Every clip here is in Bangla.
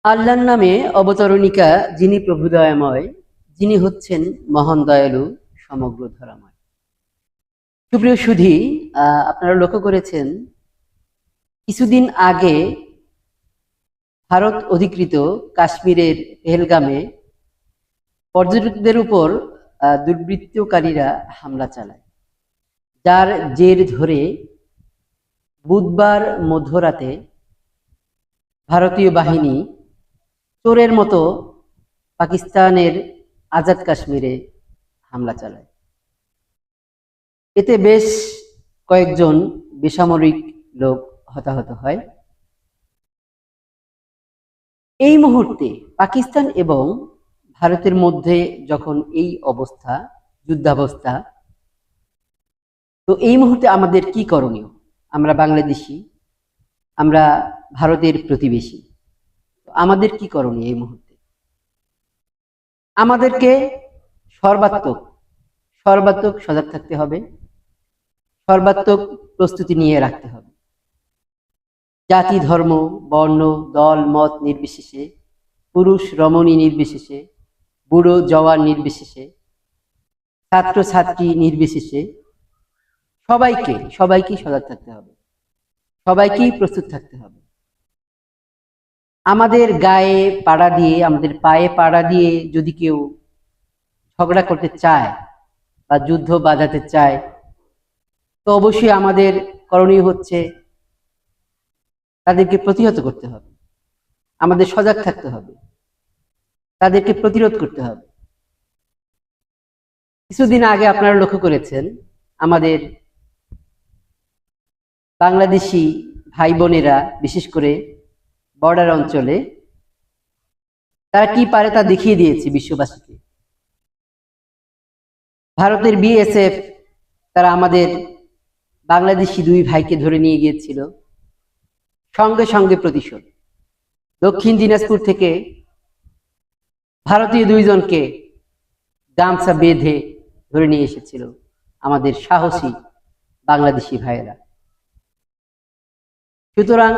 আল্লাহর নামে অবতরণিকা, যিনি প্রভুদয়াময়, যিনি হচ্ছেন মহান দয়ালু, সমগ্র ধরাময়। সুপ্রিয় সুধী, আপনারা লক্ষ্য করেছেন কিছুদিন আগে ভারত অধিকৃত কাশ্মীরের পেহেলগামে পর্যটকদের উপর দুর্বৃত্তকারীরা হামলা চালায়, যার জের ধরে বুধবার মধ্যরাতে ভারতীয় বাহিনী চোরের মতো পাকিস্তানের আজাদ কাশ্মীরে হামলা চালায়। এতে বেশ কয়েকজন বেসামরিক লোক হতাহত হয়। এই মুহূর্তে পাকিস্তান এবং ভারতের মধ্যে যখন এই অবস্থা, যুদ্ধাবস্থা, তো এই মুহূর্তে আমাদের কি করণীয়? আমরা বাংলাদেশি, আমরা ভারতের প্রতিবেশী, আমাদের কি করণীয় এই মুহূর্তে? আমাদেরকে সর্বাত্মক সজাগ থাকতে হবে, সর্বাত্মক প্রস্তুতি নিয়ে রাখতে হবে। জাতি, ধর্ম, বর্ণ, দল, মত নির্বিশেষে, পুরুষ রমণী নির্বিশেষে, বুড়ো জওয়ান নির্বিশেষে, ছাত্র ছাত্রী নির্বিশেষে সবাইকে সজাগ থাকতে হবে, সবাইকেই প্রস্তুত থাকতে হবে। আমাদের গায়ে পাড়া দিয়ে, আমাদের পায়ে পাড়া দিয়ে যদি কেউ ঝগড়া করতে চায় বা যুদ্ধ বাঁধাতে চায়, তো অবশ্যই আমাদের করণীয় হচ্ছে তাদেরকে প্রতিহত করতে হবে, আমাদের সজাগ থাকতে হবে, তাদেরকে প্রতিরোধ করতে হবে। কিছুদিন আগে আপনারা লক্ষ্য করেছেন আমাদের বাংলাদেশি ভাই বোনেরা, বিশেষ করে বর্ডার অঞ্চলে, তারা কি পারে তা দেখিয়ে দিয়েছে বিশ্ববাসীকে। ভারতের বিএসএফ তারা আমাদের বাংলাদেশি দুই ভাইকে ধরে নিয়ে গিয়েছিল, সঙ্গে সঙ্গে প্রতিশোধ। দক্ষিণ দিনাজপুর থেকে ভারতীয় দুইজনকে গামছা বেঁধে ধরে নিয়ে এসেছিল আমাদের সাহসী বাংলাদেশি ভাইয়েরা। সুতরাং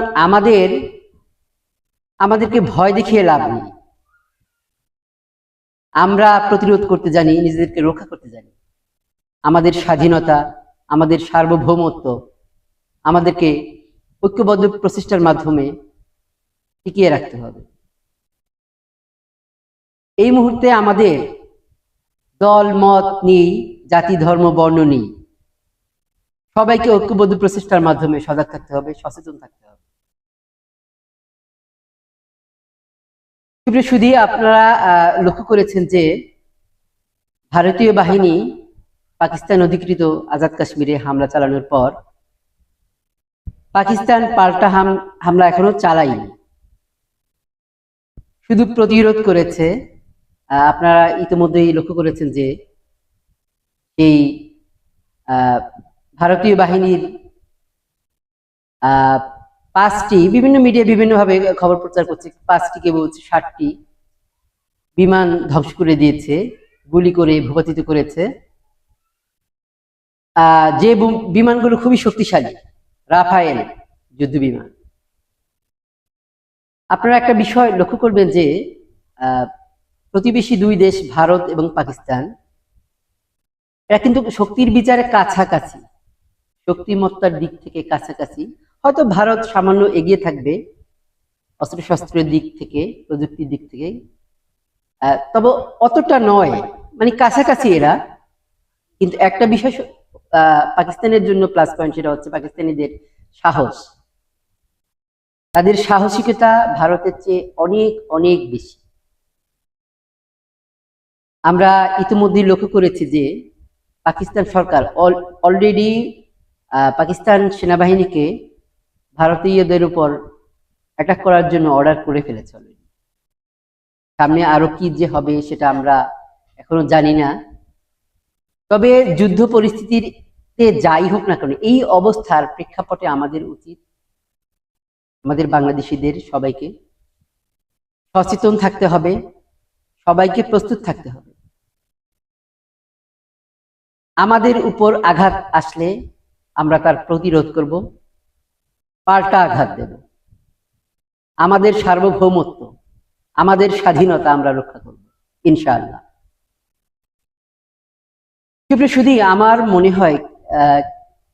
আমাদেরকে ভয় দেখিয়ে লাভ নেই। আমরা প্রতিরোধ করতে জানি, নিজেদেরকে রক্ষা করতে জানি। আমাদের স্বাধীনতা, আমাদের সার্বভৌমত্ব আমাদেরকে ঐক্যবদ্ধ প্রচেষ্টার মাধ্যমে টিকিয়ে রাখতে হবে। এই মুহূর্তে আমাদের দল মত নেই, জাতি ধর্ম বর্ণ নেই, সবাইকে ঐক্যবদ্ধ প্রচেষ্টার মাধ্যমে সজাগ থাকতে হবে, সচেতন থাকতে হবে। শুধু আপনারা লক্ষ্য করেছেন যে ভারতীয় বাহিনী পাকিস্তান অধিকৃত আজাদ কাশ্মীরে হামলা চালানোর পর পাকিস্তান পাল্টা হামলা এখনো চালায়নি, শুধু প্রতিরোধ করেছে। আপনারা ইতিমধ্যেই লক্ষ্য করেছেন যে এই ভারতীয় বাহিনীর 5টি, বিভিন্ন মিডিয়া বিভিন্নভাবে খবর প্রচার করছে, 5টি কে বলছে 60টি বিমান ধ্বংস করে দিয়েছে, গুলি করে ভূপাতিত করেছে। যে বিমানগুলো খুবই শক্তিশালী, রাফায়েল যুদ্ধ বিমান। আপনারা একটা বিষয় লক্ষ্য করবেন যে প্রতিবেশী দুই দেশ ভারত এবং পাকিস্তান, এরা কিন্তু শক্তির বিচারে কাছাকাছি, শক্তিমত্তার দিক থেকে কাছাকাছি। হয়তো ভারত সামান্য এগিয়ে থাকবে অস্ত্রশস্ত্রের দিক থেকে, প্রযুক্তির দিক থেকে, তবে অতটা নয়, মানে কাছাকাছি এরা। কিন্তু একটা বিষয় পাকিস্তানের জন্য প্লাস পয়েন্ট, সেটা হচ্ছে পাকিস্তানিদের সাহস। তাদের সাহসিকতা ভারতের চেয়ে অনেক অনেক বেশি। আমরা ইতিমধ্যেই লক্ষ্য করেছি যে পাকিস্তান সরকার অলরেডি পাকিস্তান সেনাবাহিনীকে ভারতীয়দের উপর অ্যাটাক করার জন্য অর্ডার করে ফেলেছে। সামনে আরো কি যে হবে সেটা আমরা এখনো জানি না। তবে যুদ্ধ পরিস্থিতিতে যাই হোক না কেন, এই অবস্থার প্রেক্ষাপটে আমাদের উচিত আমাদের বাংলাদেশিদের সবাইকে সচেতন থাকতে হবে, সবাইকে প্রস্তুত থাকতে হবে। আমাদের উপর আঘাত আসলে আমরা তার প্রতিরোধ করব, পাল্টা আঘাত দেব। আমাদের সার্বভৌমত্ব, আমাদের স্বাধীনতা আমরা রক্ষা করব ইনশাআল্লাহ। শুধু আমার মনে হয়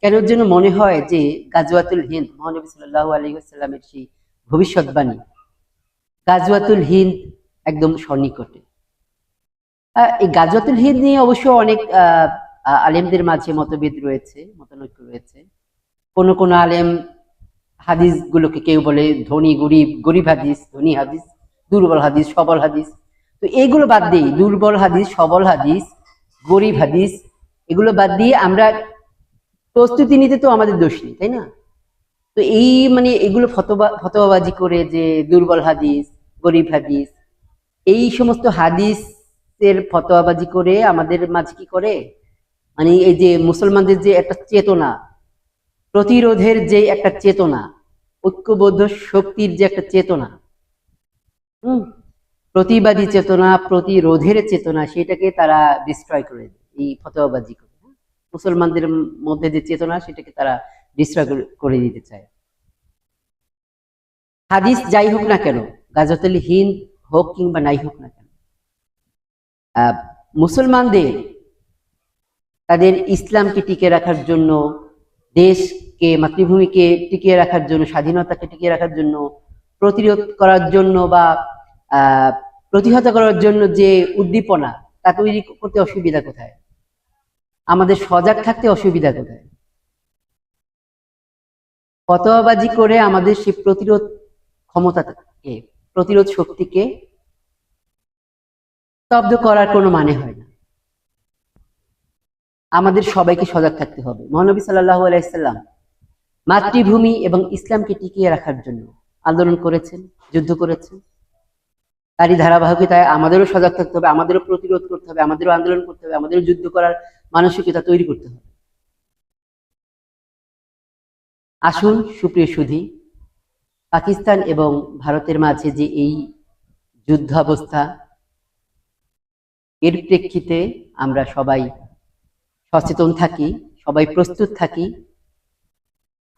কেন যেন মনে হয় যে গাজওয়াতুল হিন্দ, মহানবী সাল্লাল্লাহু আলাইহি ওয়াসাল্লামের সেই ভবিষ্যৎবাণী, গাজওয়াতুল হিন্দ একদম সন্নিকটে। এই গাজওয়াতুল হিন্দ নিয়ে অবশ্য অনেক আলেমদের মাঝে মতভেদ রয়েছে, মতানৈক্য রয়েছে। কোন কোন আলেম হাদিস গুলোকে কেউ বলে ধনী গরিব, গরিব হাদিস, ধনী হাদিস, দুর্বল হাদিস, সবল হাদিস। তো এইগুলো বাদ দিয়ে, দুর্বল হাদিস, সবল হাদিস, গরিব হাদিস, এগুলো বাদ দিয়ে আমরা প্রস্তুতি নিতে তো আমাদের দোষ নেই, তাই না? তো এই মানে এগুলো ফতোয়াবাজি করে যে দুর্বল হাদিস, গরিব হাদিস, এই সমস্ত হাদিসের ফতোয়াবাজি করে আমাদের মাঝে কি করে, মানে এই যে মুসলমানদের যে একটা চেতনা, প্রতিরোধের যে একটা চেতনা, ঐক্যবদ্ধ শক্তির যে একটা চেতনা, প্রতিবাদী চেতনা, প্রতিরোধের চেতনা, সেটাকে তারা ডিস্ট্রয় করে দেয় এই ফতোয়াবাজি করে। মুসলমানদের মধ্যে যে চেতনা, সেটাকে তারা ডিস্ট্রয় করে দিতে চায়। হাদিস যাই হোক না কেন, গাজওয়াতুল হিন্দ হোক কিংবা নাই হোক না কেন, মুসলমানদের তাদের ইসলামকে টিকে রাখার জন্য, দেশকে, মাতৃভূমিকে টিকিয়ে রাখার জন্য, স্বাধীনতাকে টিকিয়ে রাখার জন্য, প্রতিরোধ করার জন্য বা প্রতিহত করার জন্য যে উদ্দীপনা, তা তৈরি করতে অসুবিধা কোথায়? আমাদের সজাগ থাকতে অসুবিধা কোথায়? ফতোয়াবাজি করে আমাদের সেই প্রতিরোধ ক্ষমতাকে, প্রতিরোধ শক্তিকে স্তব্ধ করার কোনো মানে হয় না। আমাদের সবাইকে সজাগ থাকতে হবে। মহানবী সাল্লাল্লাহু আলাইহি সাল্লাম মাতৃভূমি এবং ইসলামকে টিকিয়ে রাখার জন্য আন্দোলন করেছেন, যুদ্ধ করেছেন। তারই ধারাবাহিকতায় আমাদেরও সজাগ থাকতে হবে, আমাদেরও প্রতিরোধ করতে হবে, আমাদেরও আন্দোলন করতে হবে, আমাদেরও যুদ্ধ করার মানসিকতা তৈরি করতে হবে। আসুন সুপ্রিয় সুধী, পাকিস্তান এবং ভারতের মাঝে যে এই যুদ্ধাবস্থা, এর প্রেক্ষিতে আমরা সবাই সচেতন থাকি, সবাই প্রস্তুত থাকি।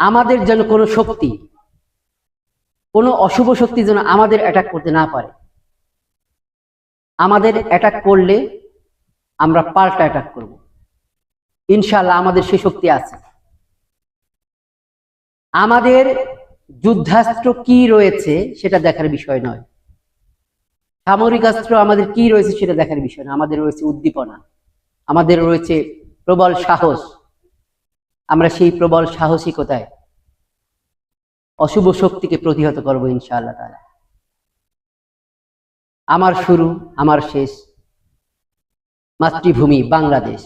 আমাদের যেন কোনো শক্তি, কোনো অশুভ শক্তি যেন আমাদের অ্যাটাক করতে না পারে। আমাদের অ্যাটাক করলে আমরা পাল্টা অ্যাটাক করব ইনশাআল্লাহ। আমাদের সে শক্তি আছে। আমাদের যুদ্ধাস্ত্র কি রয়েছে সেটা দেখার বিষয় নয়, সামরিক অস্ত্র আমাদের কি রয়েছে সেটা দেখার বিষয় না। আমাদের রয়েছে উদ্দীপনা, আমাদের রয়েছে প্রবল সাহস। আমরা সেই প্রবল সাহসিকতায় অশুভ শক্তিকে প্রতিহত করব ইনশাআল্লাহ তাআলা। আমার শুরু, আমার শেষ, মাতৃভূমি বাংলাদেশ।